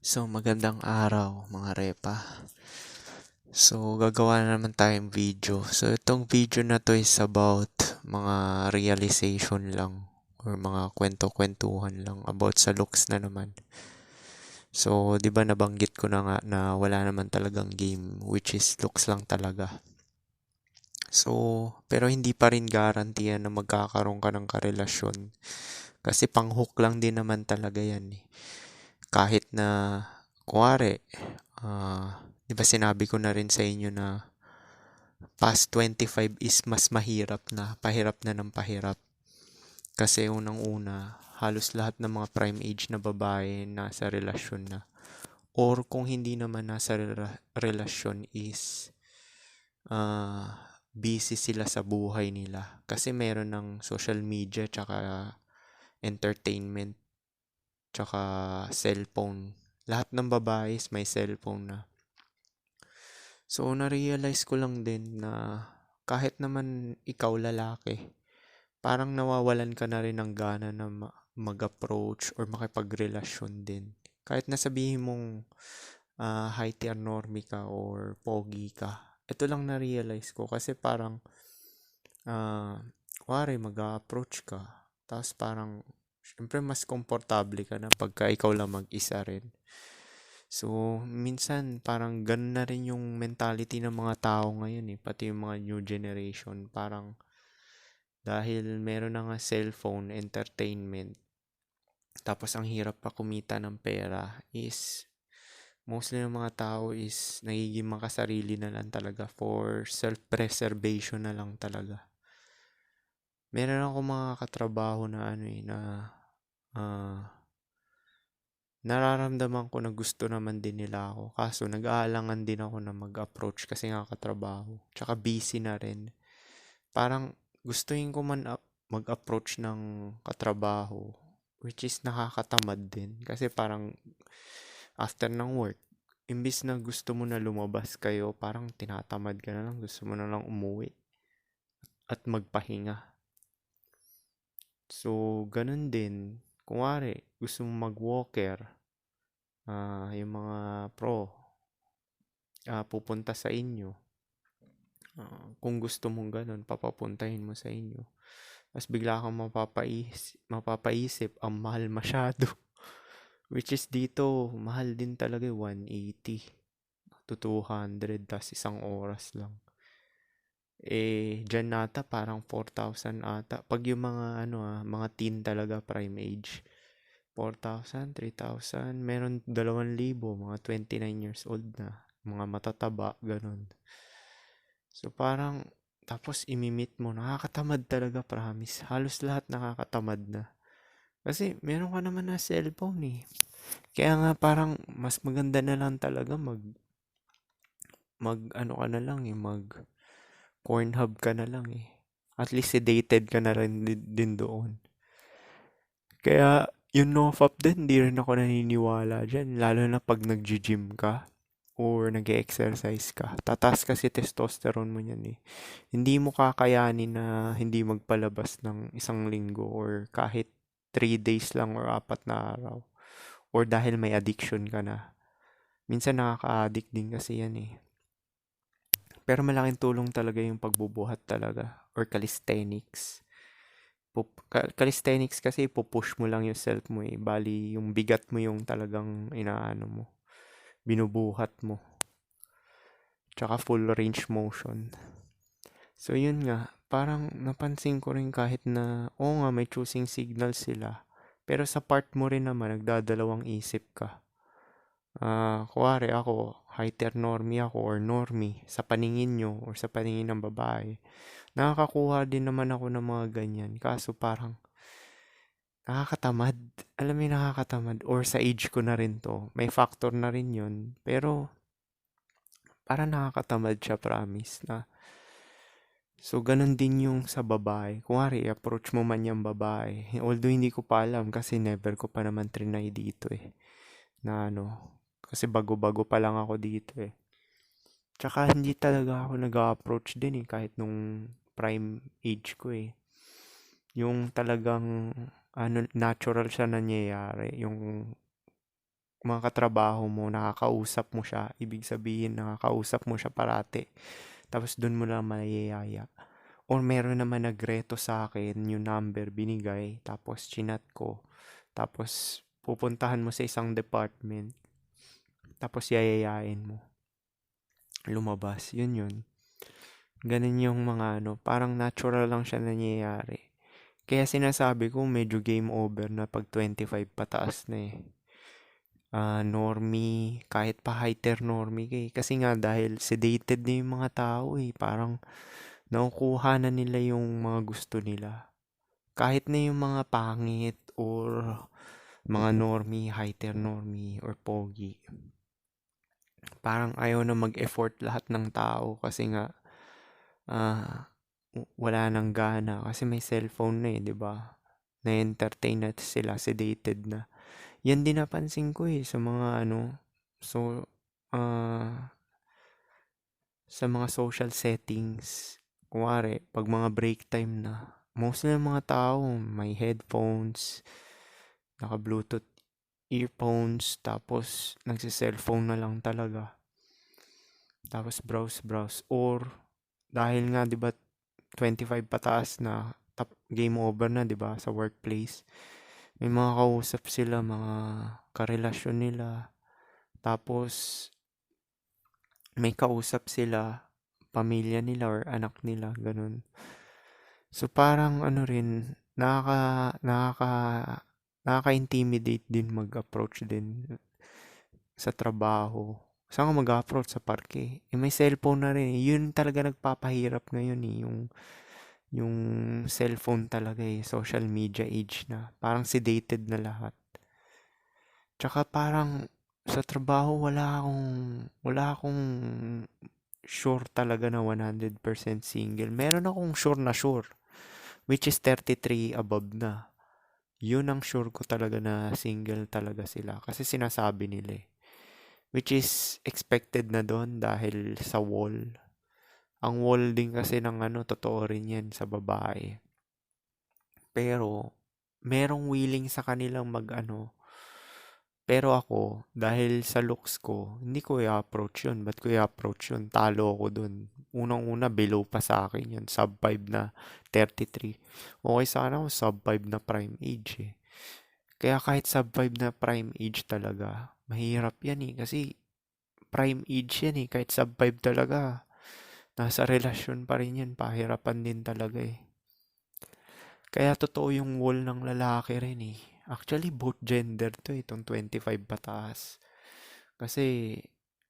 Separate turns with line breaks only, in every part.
So, magandang araw mga repa. So, gagawa na naman tayong video. So, itong video na to is about mga realization lang or mga kwento-kwentuhan lang about sa looks na naman. So, 'di ba nabanggit ko na nga na wala naman talagang game which is looks lang talaga. So, pero hindi pa rin guarantee yan na magkakaroon ka ng karelasyon kasi pang-hook lang din naman talaga yan eh. Kahit na kuwari, 'di ba sinabi ko na rin sa inyo na past 25 is mas pahirap na ng pahirap. Kasi unang-una, halos lahat ng mga prime age na babae nasa relasyon na. Or kung hindi naman nasa relasyon is busy sila sa buhay nila. Kasi meron ng social media, tsaka entertainment, tsaka cellphone. Lahat ng babae is may cellphone na. So, na-realize ko lang din na kahit naman ikaw lalaki, parang nawawalan ka na rin ng gana na mag-approach or makipagrelasyon din. Kahit na sabihin mong high tier normie ka or pogi ka. Ito lang na-realize ko kasi parang kuwari mag-approach ka. Tapos parang syempre mas komportable ka na pagka ikaw lang mag-isa rin. So, minsan parang ganun na rin yung mentality ng mga tao ngayon eh, pati yung mga new generation. Parang dahil meron na nga cellphone, entertainment, tapos ang hirap pa kumita ng pera is mostly ng mga tao is nagiging makasarili na lang talaga for self-preservation na lang talaga. Meron ako mga katrabaho na ah, nararamdaman ko na gusto naman din nila ako. Kaso nag-aalangan din ako na mag-approach kasi nga katrabaho. Tsaka busy na rin. Parang gustuin ko man mag-approach ng katrabaho which is nakakatamad din. Kasi parang after ng work, imbis na gusto mo na lumabas kayo, parang tinatamad ka na lang. Gusto mo na lang umuwi at magpahinga. So, ganun din. Kunwari, gusto mo mag-walker, yung mga pro, pupunta sa inyo. Kung gusto mong ganun, papapuntahin mo sa inyo. Tapos bigla kang mapapaisip, ang mahal masyado. Which is dito, mahal din talaga 180 to 200, tas isang oras lang. Dyan nata parang 4,000 ata. Pag yung mga teen talaga prime age. 4,000, 3,000, meron 2,000, mga 29 years old na. Mga matataba, ganun. So parang, tapos imimit mo, nakakatamad talaga, promise. Halos lahat nakakatamad na. Kasi meron ka naman na cellphone eh. Kaya nga parang mas maganda na lang talaga mag ano ka na lang eh, mag Pornhub ka na lang eh. At least sedated ka na rin din doon. Kaya yung nofap din, hindi rin ako naniniwala dyan. Lalo na pag nag-gym ka or nag-exercise ka. Tataas kasi testosterone mo yan eh. Hindi mo kakayanin na hindi magpalabas ng isang linggo or kahit 3 days lang or 4 na araw. Or dahil may addiction ka na. Minsan nakaka-addict din kasi yan eh. Pero malaking tulong talaga yung pagbubuhat talaga or calisthenics. Calisthenics kasi pupush mo lang yung self mo eh. Bali, yung bigat mo yung talagang inaano mo. Binubuhat mo. Tsaka full range motion. So yun nga, parang napansin ko rin kahit na, oo nga may choosing signal sila. Pero sa part mo rin naman, nagdadalawang isip ka. Kuwari ako, high tier normie ako or normie sa paningin nyo or sa paningin ng babae. Nakakakuha din naman ako ng mga ganyan. Kaso parang nakakatamad. Alam mo yung nakakatamad. Or sa age ko na rin to. May factor na rin yun. Pero parang nakakatamad siya, promise na. So, ganun din yung sa babae. Kunwari, approach mo man yung babae. Although hindi ko pa alam kasi never ko pa naman trinay dito eh. Na kasi bago-bago pa lang ako dito eh. Tsaka hindi talaga ako nag-approach din eh kahit nung prime age ko eh. Yung talagang natural siya nangyayari. Yung mga katrabaho mo, nakakausap mo siya, ibig sabihin nakakausap mo siya parati. Tapos dun mo lang mayayaya. Or meron naman nagreto sa akin yung number binigay, tapos chinat ko. Tapos pupuntahan mo sa isang department, tapos yayayain mo. Lumabas, yun. Ganun yung mga ano, parang natural lang siya nangyayari. Kaya sinasabi ko medyo game over na pag 25 pataas na eh. Normie, kahit pa higher normie ka eh. Kasi nga dahil sedated na yung mga tao eh. Parang nakukuha na nila yung mga gusto nila. Kahit na yung mga pangit or mga normie, higher normie or pogi. Parang ayaw na mag-effort lahat ng tao kasi nga wala nang gana kasi may cellphone na eh, 'di ba? Na-entertain na sila, sedated na. Yan din napansin ko eh sa mga ano, so sa mga social settings. Kunwari, pag mga break time na, mostly ng mga tao may headphones, naka-Bluetooth earphones, tapos nagsi-cellphone na lang talaga. Tapos browse. Or dahil nga 'di ba 25 pataas na game over na 'di ba sa workplace. May mga kausap sila, mga karelasyon nila. Tapos may kausap sila pamilya nila or anak nila, ganun. So parang ano rin, nakaka-intimidate din mag-approach din sa trabaho. Saan ka mag-approach? Sa parke? Eh, may cellphone na rin eh. Yun talaga nagpapahirap ngayon eh. Yung cellphone talaga eh. Social media age na. Parang sedated na lahat. Tsaka parang sa trabaho wala akong sure talaga na 100% single. Meron akong sure, which is 33 above na. Yun ang sure ko talaga na single talaga sila. Kasi sinasabi nila eh. Which is expected na doon dahil sa wall. Ang wall din kasi ng ano, totoo rin yan sa babae. Pero, merong willing sa kanilang mag-ano. Pero ako, dahil sa looks ko, hindi ko i-approach yun. Ba't ko i-approach yun? Talo ako dun. Unang-una, below pa sa akin yun. Sub 5 na 33. Okay sana ako sub 5 na prime age eh. Kaya kahit sub 5 na prime age talaga, mahirap yan eh. Kasi prime age yan eh. Kahit sub 5 talaga, nasa relasyon pa rin yan. Pahirapan din talaga eh. Kaya totoo yung wall ng lalaki rin eh. Actually, both gender to itong 25 pataas. Kasi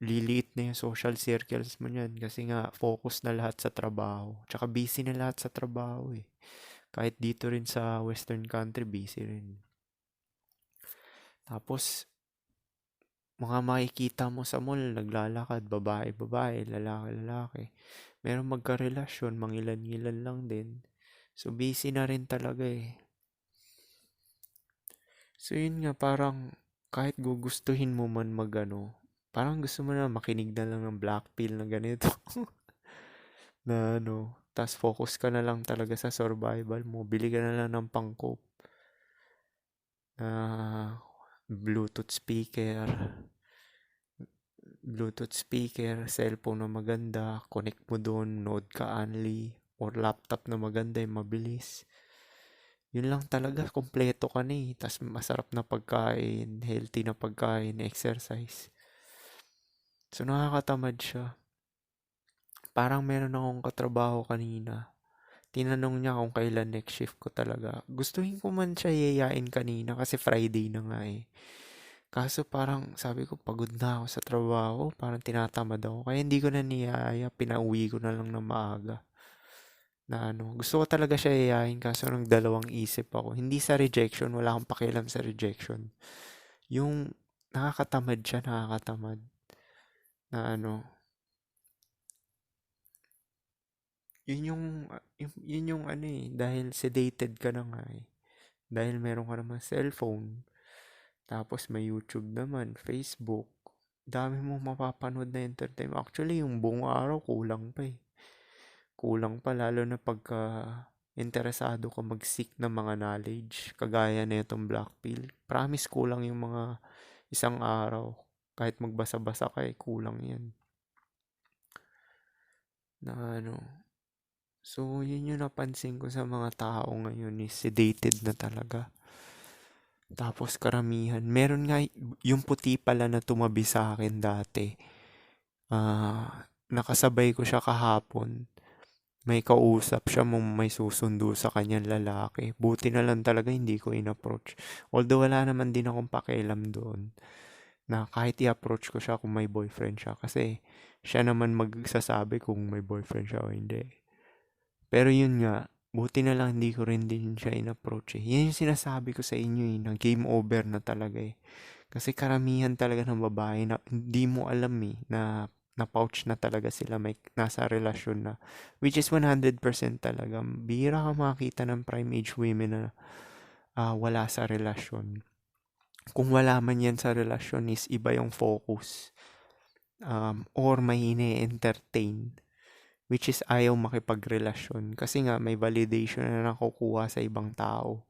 liliit na yung social circles mo niyan. Kasi nga, focus na lahat sa trabaho. Tsaka busy na lahat sa trabaho eh. Kahit dito rin sa western country, busy rin. Tapos, mga makikita mo sa mall, naglalakad, babae, lalaki. Meron magkarelasyon, mangilan-ngilan lang din. So, busy na rin talaga eh. So, yun nga, parang kahit gugustuhin mo man magano, parang gusto mo na makinig na lang ng black pill na ganito. Na ano, tas focus ka na lang talaga sa survival mo. Bili ka na lang ng pangkop na Bluetooth speaker, cellphone na maganda, connect mo doon, node ka only, or laptop na maganda, yung mabilis. Yun lang talaga, kompleto ka na eh. Tas masarap na pagkain, healthy na pagkain, exercise. So nakakatamad siya. Parang meron akong katrabaho kanina. Tinanong niya kung kailan next shift ko talaga. Gustuhin ko man siya yayain kanina kasi Friday na nga eh. Kaso parang sabi ko pagod na ako sa trabaho, parang tinatamad ako. Kaya hindi ko na niyaya, pinauwi ko na lang ng maaga. Na ano, gusto ko talaga siya yayain kaso nang dalawang isip ako. Hindi sa rejection, wala akong pakialam sa rejection. Yung nakakatamad siya, nakakatamad. Na ano, yun yung ano eh, dahil sedated ka na nga eh. Dahil meron ka naman cellphone, tapos may YouTube naman, Facebook, dami mong mapapanood na entertainment. Actually, yung buong araw, kulang pa eh. Kulang pa, lalo na pagka interesado ka mag-seek ng mga knowledge, kagaya na itong Black Pill. Promise, kulang yung mga Isang araw. Kahit magbasa-basa ka kulang yan. Na ano. So, yun yung napansin ko sa mga tao ngayon is sedated na talaga. Tapos karamihan. Meron nga yung puti pala na tumabi sa akin dati. Nakasabay ko siya kahapon. May kausap siya may susundo sa kanyang lalaki. Buti na lang talaga hindi ko in-approach. Although wala naman din akong pakialam doon. Na kahit i-approach ko siya kung may boyfriend siya. Kasi siya naman magsasabi kung may boyfriend siya o hindi. Pero yun nga, buti na lang hindi ko rin din siya in-approach eh. Yan yung sinasabi ko sa inyo eh, na game over na talaga eh. Kasi karamihan talaga ng babae na hindi mo alam eh, na pouch na talaga sila, may nasa relasyon na. Which is 100% talaga. Bihira ka makakita ng prime age women na wala sa relasyon. Kung wala man yan sa relasyon is iba yung focus. Or may ine-entertain. Which is ayaw makipagrelasyon. Kasi nga may validation na nakukuha sa ibang tao.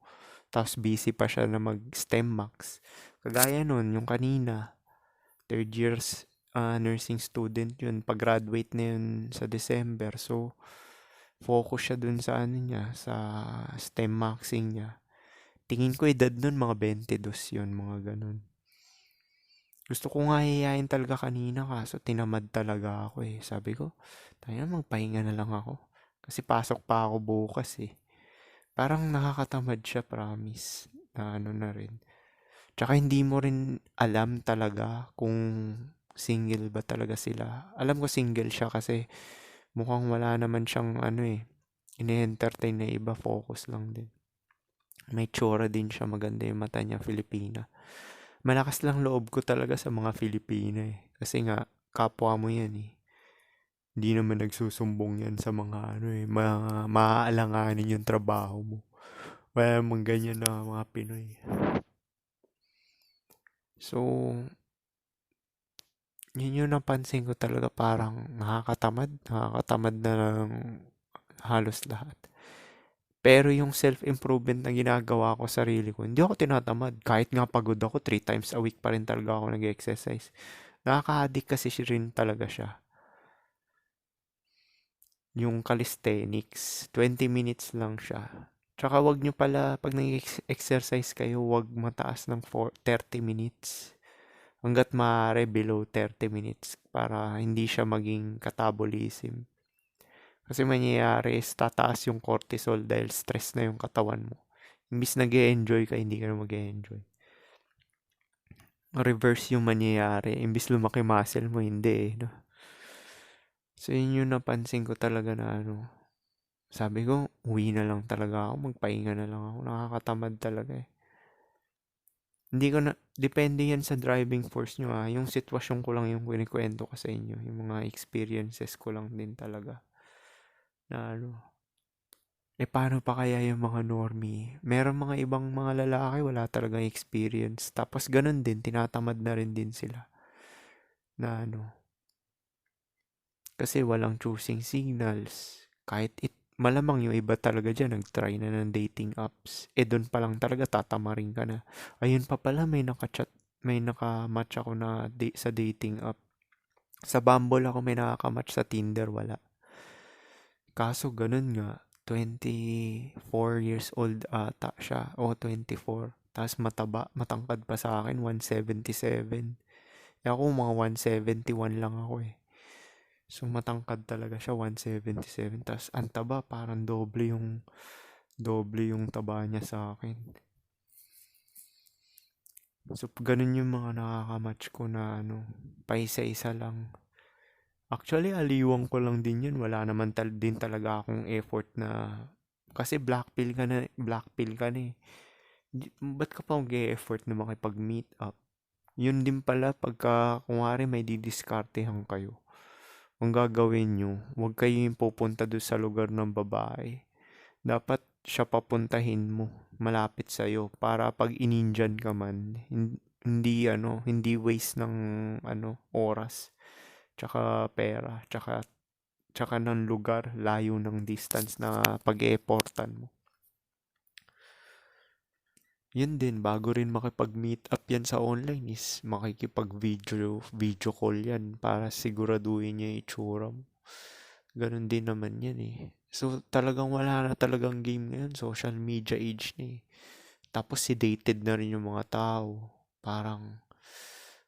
Tapos busy pa siya na mag-STEM max. Kagaya nun, yung kanina, third years nursing student yun. Pag-graduate na yun sa December. So, focus siya dun sa ano niya, sa STEM maxing niya. Tingin ko edad nun mga 22 yun, mga ganun. Gusto ko nga hihiyain talaga kanina kaso tinamad talaga ako eh. Sabi ko, tayo magpahinga na lang ako. Kasi pasok pa ako bukas eh. Parang nakakatamad siya, promise. Na ano na rin. Tsaka hindi mo rin alam talaga kung single ba talaga sila. Alam ko single siya kasi mukhang wala naman siyang ano eh. Ine-entertain na iba, focus lang din. May tsura din siya, maganda yung mata niya, Filipina. Malakas lang loob ko talaga sa mga Filipina eh. Kasi nga, kapwa mo yan eh. Hindi naman nagsusumbong yan sa mga ano eh, mga maaalanganin yung trabaho mo. Wala namang ganyan na mga Pinoy. So, yun yung napansin ko talaga parang nakakatamad na ng halos lahat. Pero yung self-improvement na ginagawa ko sa sarili ko, hindi ako tinatamad. Kahit nga pagod ako, 3 times a week pa rin talaga ako nag-exercise. Nakaka-addict kasi rin talaga siya. Yung calisthenics, 20 minutes lang siya. Tsaka wag nyo pala, pag nag-exercise kayo, wag mataas ng 30 minutes. Hanggat maaari below 30 minutes para hindi siya maging catabolism. Kasi mangyayari is tataas yung cortisol dahil stress na yung katawan mo. Imbis nag-e-enjoy ka, hindi ka na mag-e-enjoy. Reverse yung mangyayari. Imbis lumaki muscle mo, hindi eh. No? So yun yung napansin ko talaga na ano. Sabi ko, uwi na lang talaga ako. Magpahinga na lang ako. Nakakatamad talaga eh. Hindi ko na, depende yan sa driving force nyo ah. Yung sitwasyon ko lang yung kinikwento ko sa inyo. Yung mga experiences ko lang din talaga. Na ano, paano pa kaya yung mga normie? Meron mga ibang mga lalaki, wala talagang experience. Tapos ganun din, tinatamad na rin din sila. Na ano, kasi walang choosing signals. Malamang yung iba talaga dyan, nag-try na ng dating apps. Doon pa lang talaga tatamarin ka na. Ayun pa pala, may nakamatch ako na sa dating app. Sa Bumble ako may nakamatch, sa Tinder wala. Kaso ganun nga, 24 years old ata siya, o 24. Tapos matangkad pa sa akin, 177. Ako mga 171 lang ako eh. So matangkad talaga siya, 177. Tapos ang taba, parang doble yung taba niya sa akin. So ganun yung mga nakakamatch ko na ano, paisa-isa lang. Actually, aliwang ko lang din yun. Wala naman din talaga akong effort na... Kasi black pill ka na eh. Ba't ka pa mag-e-effort na makipag-meet up? Yun din pala pagka, kunwari may didiskartehan kayo. Ang gagawin nyo, huwag kayo yung pupunta doon sa lugar ng babae. Dapat siya papuntahin mo, malapit sa'yo, para pag ininjan ka man, hindi waste ng oras, tsaka pera, tsaka ng lugar, layo ng distance na pag-e-effortan mo. Yun din, bago rin makipag-meet up yan sa online is makikipag-video call yan para siguraduhin niya yung itsura mo. Ganun din naman yan eh. So talagang wala na talagang game ngayon. Social media age na eh. Tapos sedated na rin yung mga tao. Parang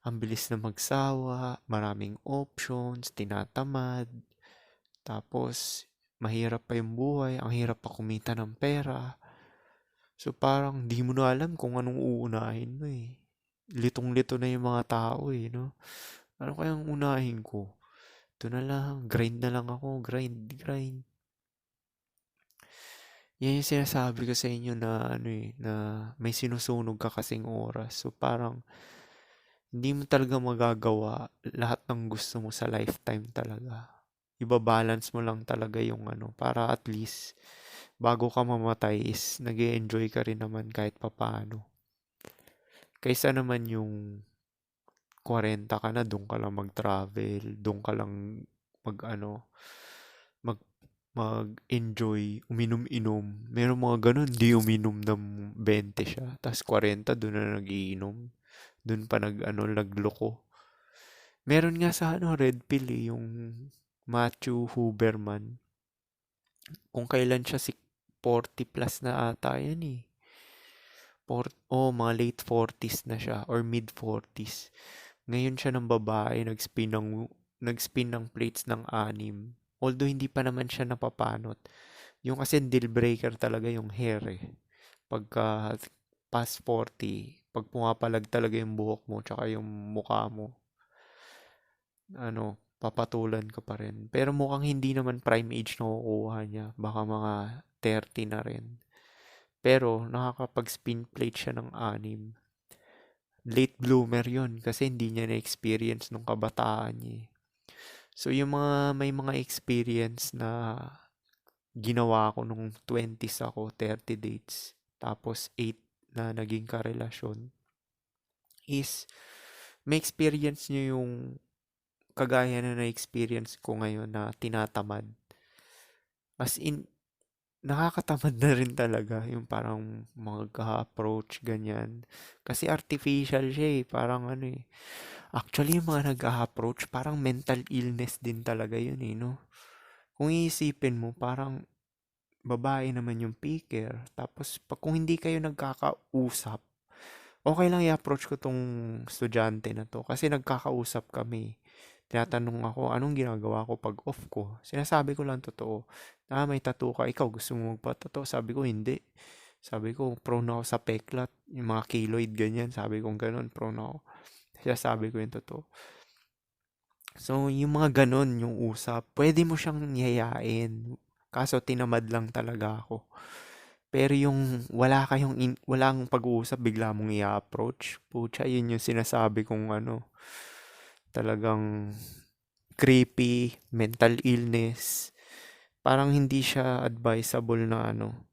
ang bilis na magsawa, maraming options, tinatamad. Tapos mahirap pa yung buhay, ang hirap pa kumita ng pera. So parang di mo na alam kung anong uunahin mo eh. Litong-lito na yung mga tao eh, no? Ano kayang unahin ko? Ito na lang, grind na lang ako, grind, grind. Yan yung sinasabi ko sa inyo na ano eh, na may sinusunog ka kasing oras. So parang hindi mo talaga magagawa lahat ng gusto mo sa lifetime talaga. Iba-balance mo lang talaga yung ano, para at least bago ka mamatay is nag enjoy ka rin naman kahit papaano. Kaysa naman yung 40 ka na, doon ka lang mag-travel, doon ka lang mag-ano, mag, mag-enjoy, uminom-inom. Meron mga ganun, di uminom ng 20 siya. Tapos 40, doon na nagiinom. Doon pa nag-ano, nagloko. Meron nga sa ano, Red Pill eh, yung Matthew Huberman. Kung kailan siya 40 plus na ata yan eh. Mga late 40s na siya or mid 40s. Ngayon siya ng babae, nag-spin ng plates ng 6. Although hindi pa naman siya napapanot. Yung kasi deal breaker talaga yung hair eh. Pagka past 40, pag pumapalag talaga yung buhok mo tsaka yung mukha mo, ano, papatulan ka pa rin. Pero mukhang hindi naman prime age na kukuha niya. Baka mga 30 na rin. Pero nakakapag-spin plate siya ng 6. Late bloomer yun kasi hindi niya na-experience nung kabataan niya eh. So yung may mga experience na ginawa ko nung 20s ako, 30 dates, tapos 8 na naging karelasyon, is may experience nyo yung kagaya na na-experience ko ngayon na tinatamad. As in, nakakatamad na rin talaga yung parang mag-approach ganyan. Kasi artificial siya eh, parang ano eh. Actually, yung mga nag-approach, parang mental illness din talaga yun eh, no? Kung iisipin mo, parang babae naman yung picker. Tapos, kung hindi kayo nagkakausap, okay lang i-approach ko tong estudyante na to. Kasi nagkakausap kami. Tinatanong ako, anong ginagawa ko pag off ko? Sinasabi ko lang totoo. May tattoo ka. Ikaw, gusto mo magpa-tattoo? Sabi ko, hindi. Sabi ko, prone ako sa peklat. Yung mga keloid, ganyan. Sabi ko, ganun, prone ako. Sinasabi ko yung totoo. So, yung mga ganun, yung usap, pwede mo siyang yayain. Kaso, tinamad lang talaga ako. Pero yung walang pag-uusap, bigla mong i-approach. Pucha, yun yung sinasabi kong ano, talagang creepy, mental illness. Parang hindi siya advisable na ano,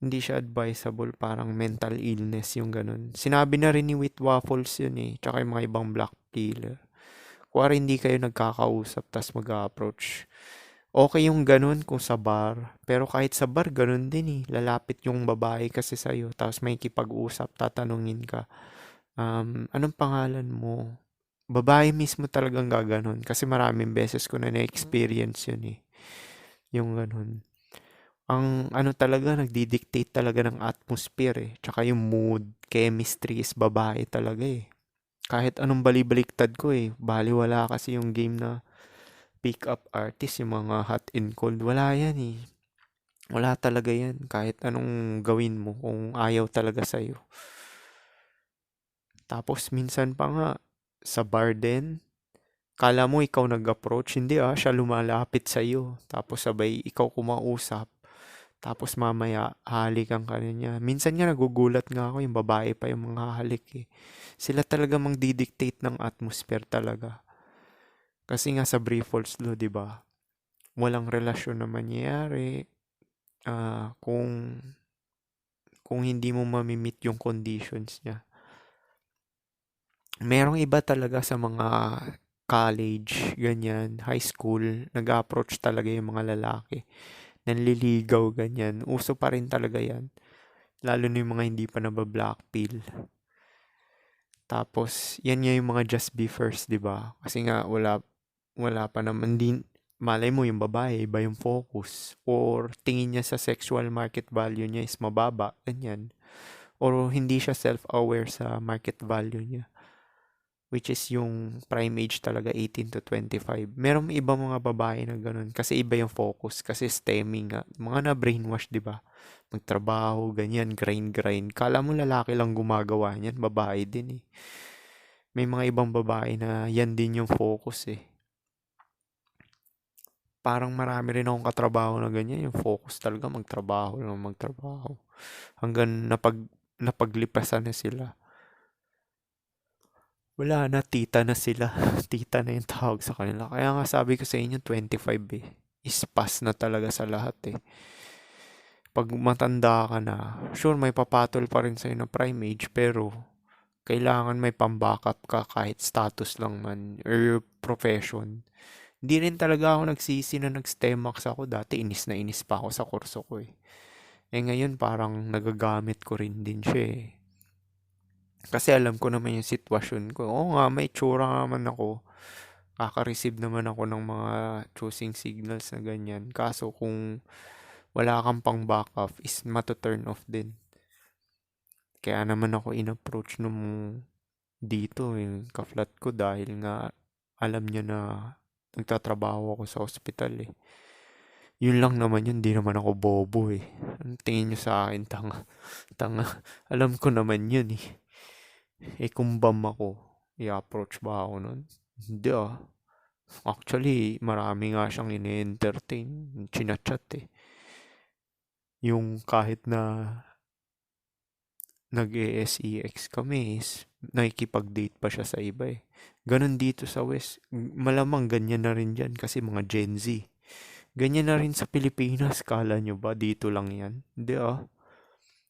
hindi siya advisable, parang mental illness yung ganun. Sinabi na rin ni Wheat Waffles yun eh, tsaka yung mga ibang black pillar. Kuwari hindi kayo nagkakausap tas mag-approach. Okay yung ganun kung sa bar. Pero kahit sa bar, ganun din eh. Lalapit yung babae kasi sa'yo. Tapos may kipag-usap, tatanungin ka. Anong pangalan mo? Babae mismo talagang gaganon. Kasi maraming beses ko na na-experience yun eh. Yung ganun. Ang ano talaga, nagdi-dictate talaga ng atmosphere eh. Tsaka yung mood, chemistry is babae talaga eh. Kahit anong balibaliktad ko eh. Baliwala kasi yung game na pick up artist, yung mga hot and cold. Wala yan eh. Wala talaga yan. Kahit anong gawin mo kung ayaw talaga sa'yo. Tapos minsan pa nga, sa bar din, kala mo ikaw nag-approach, hindi siya lumalapit sa'yo. Tapos sabay ikaw kumausap. Tapos mamaya, halikan ka niya. Minsan nga nagugulat nga ako, yung babae pa yung mga halik eh. Sila talaga mang-dictate ng atmosphere talaga. Kasi nga sa Brief Falls Law, di ba? Walang relasyon na mangyayari. Kung hindi mo mamimit yung conditions niya. Merong iba talaga sa mga college, ganyan, high school, nag-approach talaga yung mga lalaki. Nanliligaw, ganyan. Uso pa rin talaga yan. Lalo na yung mga hindi pa naba-black pill. Tapos, yan nga yung mga just be first, di ba? Kasi nga, wala pa naman din, malay mo yung babae, iba yung focus. Or tingin niya sa sexual market value niya is mababa, ganyan. Or hindi siya self-aware sa market value niya. Which is yung prime age talaga 18 to 25. Merong iba mga babae na ganun. Kasi iba yung focus. Kasi stemming nga. Mga na-brainwash, di ba? Magtrabaho, ganyan, grind. Kala mo lalaki lang gumagawa niyan, babae din eh. May mga ibang babae na yan din yung focus eh. Parang marami rin akong katrabaho na ganyan. Yung focus talaga magtrabaho lang magtrabaho. Hanggang napaglipasan na sila. Wala na, tita na sila. Tita na yung tawag sa kanila. Kaya nga sabi ko sa inyo, 25 eh. Is pass na talaga sa lahat eh. Pag matanda ka na, sure may papatol pa rin sa'yo na prime age, pero kailangan may pang-backup ka kahit status lang man or profession. Hindi rin talaga ako nagsisi na nag-STEMAX ako. Dati inis na inis pa ako sa kurso ko eh. Eh ngayon parang nagagamit ko rin din siya eh. Kasi alam ko naman yung sitwasyon ko. Oo nga, may tsura naman ako. Kaka-receive naman ako ng mga choosing signals na ganyan. Kaso kung wala kang pang backup is mato-turn off din. Kaya naman ako in-approach nung dito yung ka-flat ko dahil nga alam niya na nagtatrabaho ako sa ospital eh. Yun lang naman yun, di naman ako bobo eh. Ang tingin nyo sa akin, tanga. Tanga. Alam ko naman yun eh. Eh kung bam ako, i-approach ba ako nun? Hindi ah. Actually, marami nga siyang ini-entertain, chinachat eh. Yung kahit na nag-SEX kami is nakikipag-date pa siya sa iba eh. Ganon dito sa West. Malamang ganyan na rin dyan kasi mga Gen Z. Ganyan na rin sa Pilipinas. Kala nyo ba dito lang yan? Hindi ah.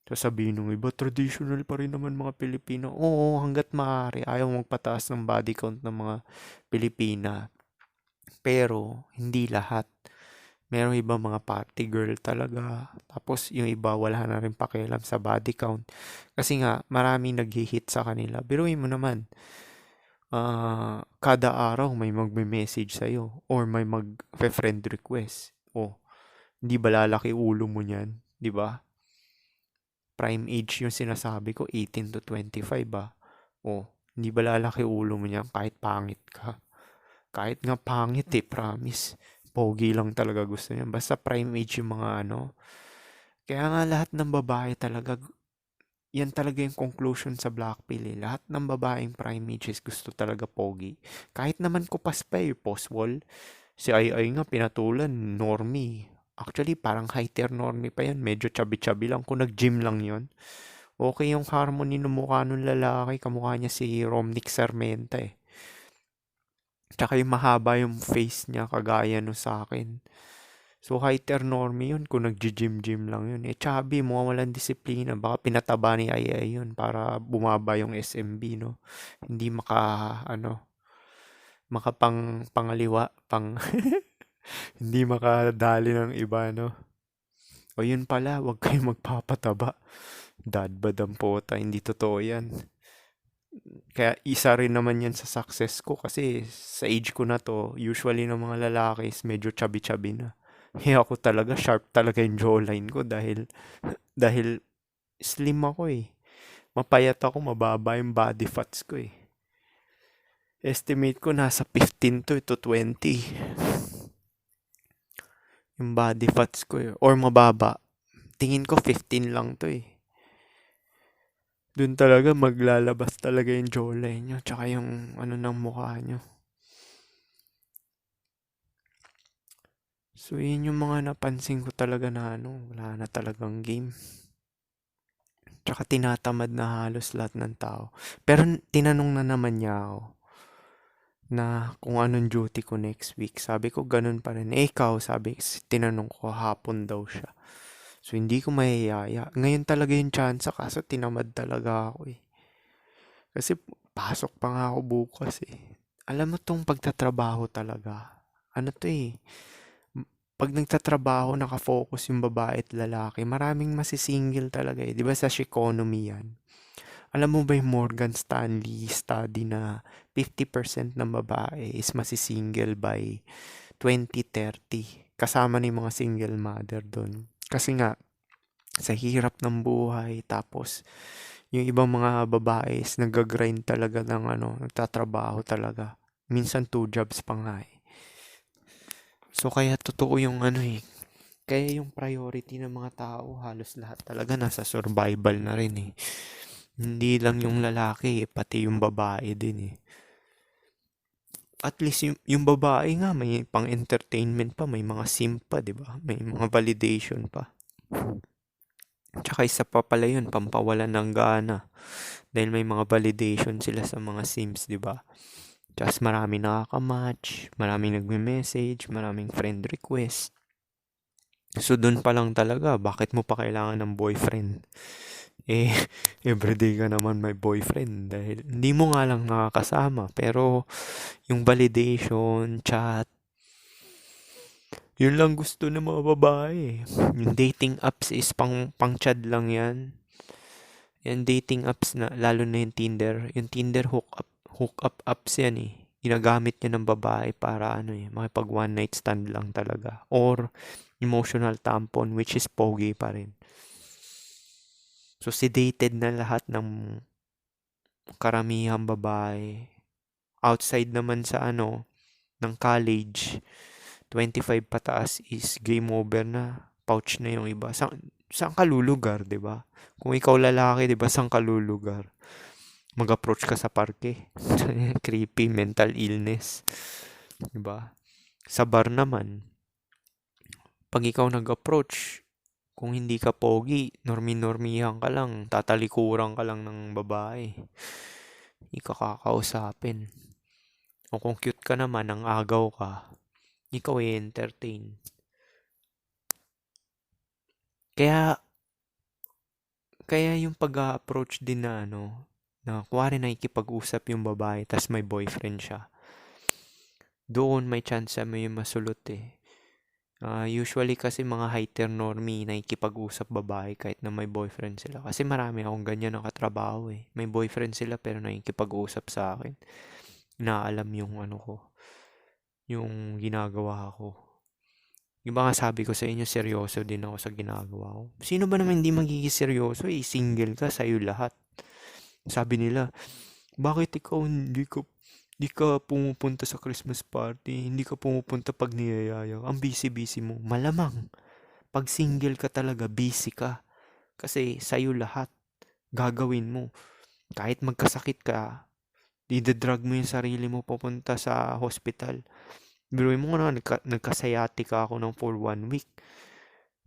Sasabihin nung iba, traditional pa rin naman mga Pilipino. Oo, hanggat maaari. Ayaw magpataas ng body count ng mga Pilipina. Pero, hindi lahat. Merong iba mga party girl talaga. Tapos, yung iba wala na rin pakialam sa body count. Kasi nga, maraming nag-hit sa kanila. Biruin mo naman, kada araw may magme-message sa'yo or may mag-friend request. Oh, hindi ba lalaki ulo mo niyan? Di ba? Prime age yung sinasabi ko, 18 to 25 ba? Oh, hindi ba lalaki ulo mo niyan kahit pangit ka? Kahit nga pangit eh, promise. Pogi lang talaga gusto niya. Basta prime age yung mga ano. Kaya nga lahat ng babae talaga, yan talaga yung conclusion sa Blackpill eh. Lahat ng babaeng prime age is gusto talaga pogi. Kahit naman kupas pa eh, post-wall. Si Ai nga pinatulan, normie. Actually, parang high-tier normie pa yan. Medyo chubby-chubby lang. Kung nag-gym lang yon. Okay yung harmony ng mukha ng lalaki. Kamukha niya si Romnick Sarmenta eh. Tsaka yung mahaba yung face niya, kagaya no sa akin. So, high-tier normie yun kung nag-gym-gym lang yun. Eh, chubby, mukhang walang disiplina. Baka pinataba ni Ai yun para bumaba yung SMB, no? Hindi pangaliwa, hindi makadali ng iba, no? O yun pala, wag kayong magpapataba. Dadbad ang pota, hindi totoo yan. Kaya isa rin naman yan sa success ko kasi sa age ko na to, usually ng mga lalaki is medyo chubby-chubby na. Eh ako talaga, sharp talaga yung jawline ko dahil slim ako eh. Mapayat ako, mababa yung body fats ko eh. Estimate ko nasa 15 to 20 yung body fats ko eh. Or mababa. Tingin ko 15 lang to eh. Doon talaga maglalabas talaga yung jawline nyo. Tsaka yung ano ng mukha nyo. So, yun yung mga napansin ko talaga na wala na talagang game. Tsaka tinatamad na halos lahat ng tao. Pero tinanong na naman niya ako na kung anong duty ko next week. Sabi ko ganun pa rin. Eh ikaw, tinanong ko hapon daw siya. So, hindi ko mahihaya. Ngayon talaga yung chance kaso tinamad talaga ako eh. Kasi pasok pa nga ako bukas eh. Alam mo tong pagtatrabaho talaga. Ano to eh. pag nagtatrabaho, nakafocus yung babae at lalaki, maraming masisingle talaga eh. Di ba sa Sheconomy yan? Alam mo ba yung Morgan Stanley study na 50% ng babae is masisingle by 2030? Kasama na yung mga single mother doon. Kasi nga, sa hirap ng buhay, tapos yung ibang mga babae is nag-grind talaga ng nagtatrabaho talaga. Minsan 2 jobs pa nga eh. So kaya totoo yung kaya yung priority ng mga tao halos lahat talaga nasa survival na rin eh. Hindi lang yung lalaki eh, pati yung babae din eh. At least yung babae nga may pang entertainment pa, may mga sim pa, 'di ba? May mga validation pa. Tsaka isa pa pala yun, pampawalan ng gana. Dahil may mga validation sila sa mga sims, 'di ba? Tapos marami nakaka-match, maraming nagme-message, maraming friend request. So dun pa lang talaga, bakit mo pa kailangan ng boyfriend? Eh, everyday ka naman may boyfriend dahil hindi mo nga lang nakakasama. Pero yung validation, chat, yun lang gusto ng mga babae. Yung dating apps is pang chat lang yan. Yung dating apps na, lalo na yung Tinder. Yung Tinder hook up apps yan eh. Ginagamit niya ng babae para makipag one night stand lang talaga. Or emotional tampon, which is pogi pa rin. So, sedated na lahat ng karamihang babae. Outside naman sa ng college, 25 pataas is game over na. Pouch na yung iba. Saan ka lulugar, 'di ba? Kung ikaw lalaki, 'di ba, saan ka lulugar? Mag-approach ka sa parke. Creepy, mental illness. 'Di ba? Sa bar naman, pag ikaw nag-approach, kung hindi ka pogi, normi-normihan ka lang, tatalikuran ka lang ng babae. Hindi ka kakausapin. O kung cute ka naman, ang agaw ka, ikaw i-entertain. Kaya yung pag-approach din na na kuwari nakikipag-usap yung babae tas may boyfriend siya. Doon may chance mo yung masulot eh. Usually kasi mga heteronormy nakikipag-usap babae kahit na may boyfriend sila. Kasi marami akong ganyan na katrabaho eh. May boyfriend sila pero nakikipag-usap sa akin. Inaalam yung ko, yung ginagawa ko. Yung ba nga sabi ko sa inyo, seryoso din ako sa ginagawa ko. Sino ba naman hindi magiging seryoso eh? Single ka, sa'yo lahat. Sabi nila, bakit ikaw hindi ka pumupunta sa Christmas party? Hindi ka pumupunta pag niyayaya? Ang busy-busy mo. Malamang, pag single ka talaga, busy ka. Kasi sa'yo lahat. Gagawin mo. Kahit magkasakit ka, didadrag mo yung sarili mo papunta sa hospital. Biruin mo na, nagkasayati ka ako for 1 week.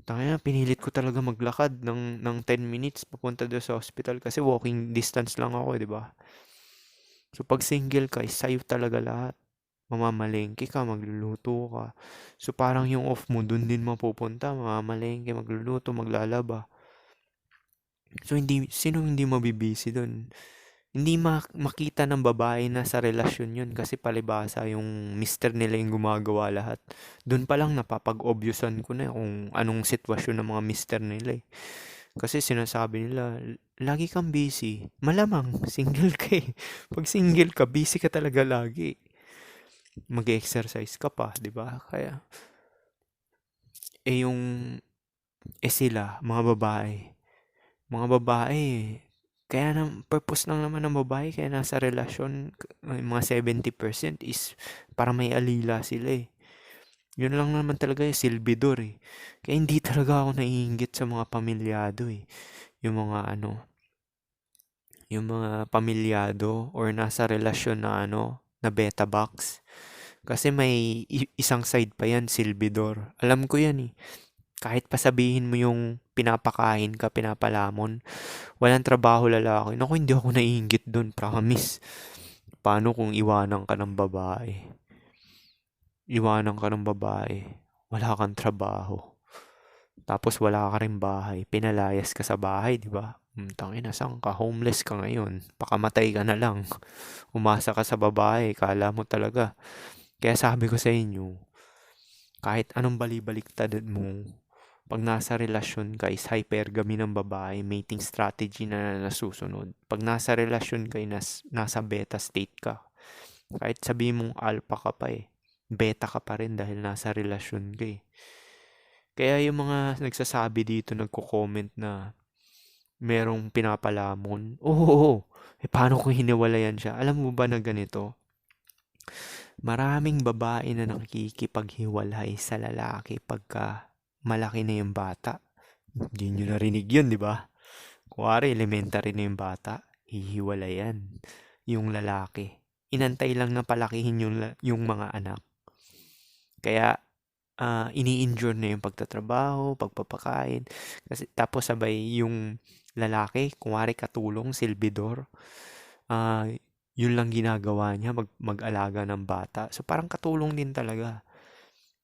Tangina, pinilit ko talaga maglakad ng 10 minutes papunta doon sa hospital kasi walking distance lang ako, di ba? So, pag single ka, sa'yo talaga lahat. Mamamalengke ka, magluluto ka. So, parang yung off mo, dun din mapupunta. Mamamalengke, magluluto, maglalaba. So, sino hindi mabibisi dun? Hindi makita ng babae na sa relasyon yun kasi palibasa yung mister nila yung gumagawa lahat. Doon pa lang napapag-obviousan ko na kung anong sitwasyon ng mga mister nila eh. Kasi sinasabi nila, lagi kang busy. Malamang, single ka eh. Pag single ka, busy ka talaga lagi. Mag-exercise ka pa, di ba? Kaya, sila, mga babae, kaya purpose lang naman ng babae, kaya nasa relasyon, mga 70% is para may alila sila eh. Yun lang naman talaga yung silbidor eh. Kaya hindi talaga ako naiinggit sa mga pamilyado eh. Yung mga pamilyado or nasa relasyon na na beta box. Kasi may isang side pa yan, silbidor. Alam ko yan eh. Kahit pa sabihin mo yung pinapakain ka, pinapalamon, walang trabaho lalaki. Naku, hindi ako naiinggit dun, promise. Paano kung iwanan ka ng babae? Iwanan ka ng babae, wala kang trabaho. Tapos wala ka rin bahay, pinalayas ka sa bahay, di ba? Tangina, saan ka? Homeless ka ngayon. Pakamatay ka na lang. Umasa ka sa babae, kala mo talaga. Kaya sabi ko sa inyo, Kahit anong balibaliktad mo, pag nasa relasyon ka is hypergamy ng babae, mating strategy na nasusunod. Pag nasa relasyon ka, nasa beta state ka. Kahit sabi mong alpha ka pa beta ka pa rin dahil nasa relasyon ka Kaya yung mga nagsasabi dito, nagko-comment na merong pinapalamon. Oo. Paano kung hiniwalayan siya? Alam mo ba na ganito? Maraming babae na nakikipaghiwalay sa lalaki pagka malaki na yung bata. Hindi nyo narinig yun, di ba? Kuwari, elementary na yung bata, hihiwalay yan. Yung lalaki. Inantay lang na palakihin yung mga anak. Kaya, ini-injure na yung pagtatrabaho, pagpapakain. Kasi, tapos sabay yung lalaki, kuwari katulong, silbidor, yun lang ginagawa niya, mag-alaga ng bata. So, parang katulong din talaga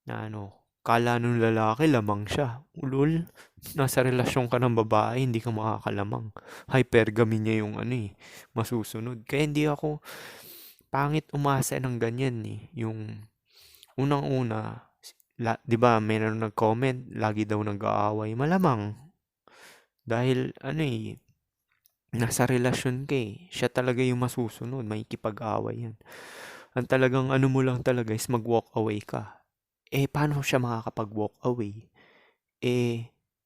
na kala nung lalaki, lamang siya. Ulul, nasa relasyon ka ng babae, hindi ka makakalamang. Hypergamy niya yung masusunod. Kaya hindi ako pangit umasa ng ganyan Yung unang-una, di ba, mayroon nag-comment, lagi daw nag-aaway. Malamang. Dahil nasa relasyon ka Siya talaga yung masusunod, may kipag-away yan. Ang talagang mo lang talaga is mag-walk away ka. Paano siya makakapag-walk away?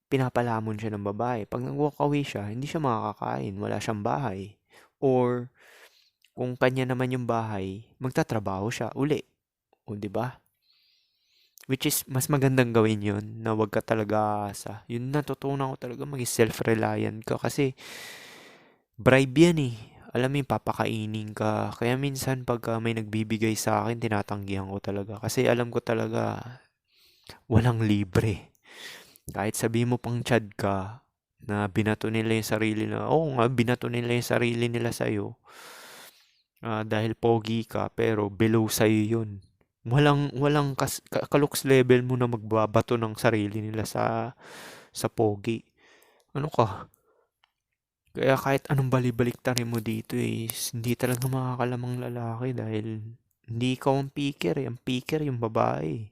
Pinapalamon siya ng babae. Pag nag-walk away siya, hindi siya makakakain, wala siyang bahay. Or, kung kanya naman yung bahay, magtatrabaho siya uli. O, di ba? Which is, mas magandang gawin yun, na wag ka talaga aasa. Yun natutunan ko talaga, maging self-reliant ka. Kasi, bribe yan Alam mo yung papakainin ka. Kaya minsan, pag may nagbibigay sa akin, tinatanggihan ko talaga. Kasi alam ko talaga, walang libre. Kahit sabi mo pang chad ka, na binato nila yung sarili na, oo nga, binato nila yung sarili nila sa'yo. Dahil pogi ka, pero below sa'yo yun. Walang kalooks level mo na magbabato ng sarili nila sa pogi. Ano ka? Kaya kahit anong balibaliktarin mo dito hindi talaga makakalamang lalaki dahil hindi ikaw ang picker Ang picker yung babae.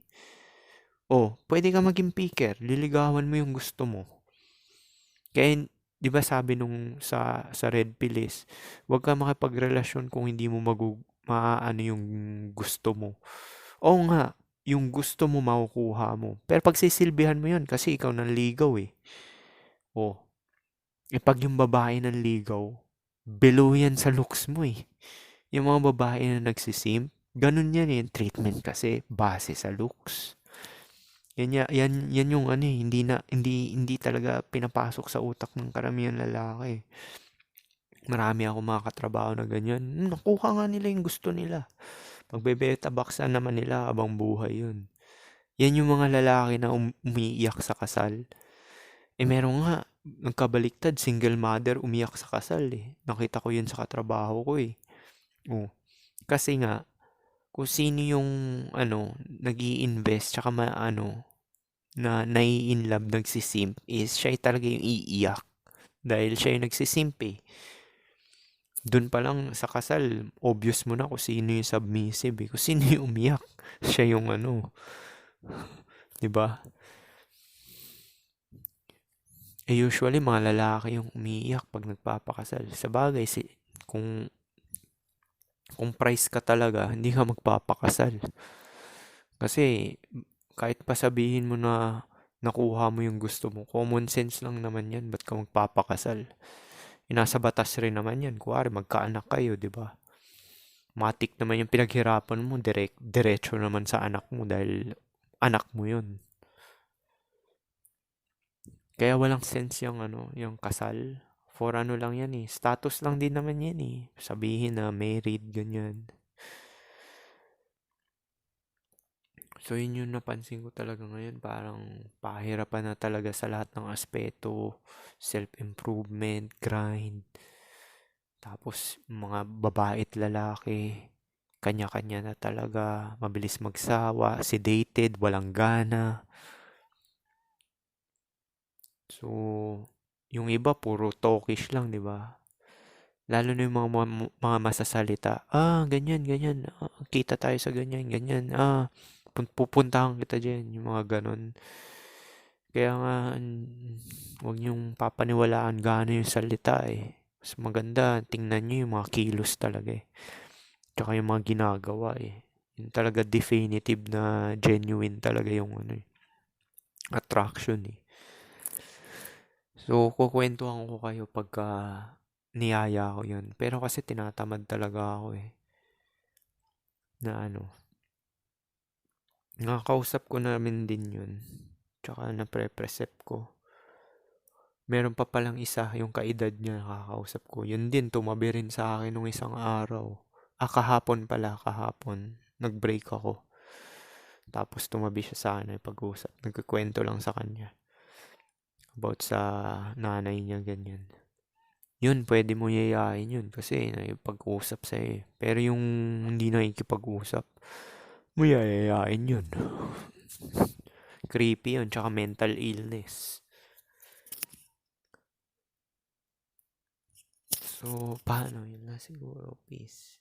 Pwede ka maging picker. Liligawan mo yung gusto mo. Kaya, di ba sabi nung sa red pill is, huwag ka makipagrelasyon kung hindi mo maaano yung gusto mo. Oo nga, yung gusto mo makukuha mo. Pero pagsisilbihan mo yun kasi ikaw nanligaw Oh, pag yung babae nanligaw, below yan sa looks mo Yung mga babae na nagsisimp, ganun yan treatment kasi base sa looks. Yan yung hindi talaga pinapasok sa utak ng karamihan lalaki. Marami ako mga katrabaho na ganyan. Nakuha nga nila yung gusto nila. Pagbebeta baksan naman nila abang buhay yun. Yan yung mga lalaki na umiiyak sa kasal. Meron nga, nagkabaliktad, single mother umiyak sa kasal Nakita ko yun sa katrabaho ko Oh. Kasi nga, kung sino yung nag-i-invest tsaka na nai-inlove nagsisimp is siya talaga yung iiyak. Dahil siya yung nagsisimp Doon pa lang sa kasal, obvious mo na kung sino yung submissive Kung sino yung umiyak. Siya yung 'di ba? Usually mga lalaki yung umiiyak pag nagpapakasal. Sa bagay, kung kung price ka talaga, hindi ka magpapakasal. Kasi kahit pa sabihin mo na nakuha mo yung gusto mo, common sense lang naman yan. Ba't ka magpapakasal? Nasa batas rin naman yan. Kuwari, magkaanak kayo, di ba? Matik naman yung pinaghirapan mo, diretso naman sa anak mo dahil anak mo yun. Kaya walang sense yung kasal. For lang yan Status lang din naman yan Sabihin na married, ganyan. So, yun yung napansin ko talaga ngayon. Parang pahirapan na talaga sa lahat ng aspeto. Self-improvement, grind. Tapos, mga babae at lalaki. Kanya-kanya na talaga. Mabilis magsawa. Sedated, walang gana. So, yung iba puro talkish lang, di ba? Lalo na yung mga masasalita. Ganyan, ganyan. Kita tayo sa ganyan, ganyan. pupuntahan kita dyan, yung mga ganon. Kaya nga, huwag niyong papaniwalaan gaano yung salita eh. Mas maganda, tingnan niyo yung mga kilos talaga eh. Tsaka yung mga ginagawa eh. Yung talaga definitive na genuine talaga yung ano eh, attraction eh. So, kukwentuhan ko kayo pagka niyaya ko yun. Pero kasi tinatamad talaga ako eh. Na ano, nakakausap ko namin din yun. Tsaka napre-precept ko. Meron pa palang isa, yung kaedad niya nakakausap ko. Yun din, tumabi rin sa akin nung isang araw. Kahapon pala, kahapon. Nag-break ako. Tapos tumabi siya sa akin, pag-usap. Nagkikwento lang sa kanya. About sa nanay niya, ganyan. Yun, pwede mo yayain yun kasi nakipag-usap sa'yo eh. Pero yung hindi nakikipag-usap, mo yayain yun. Creepy yun, tsaka mental illness. So, paano yun na siguro, peace.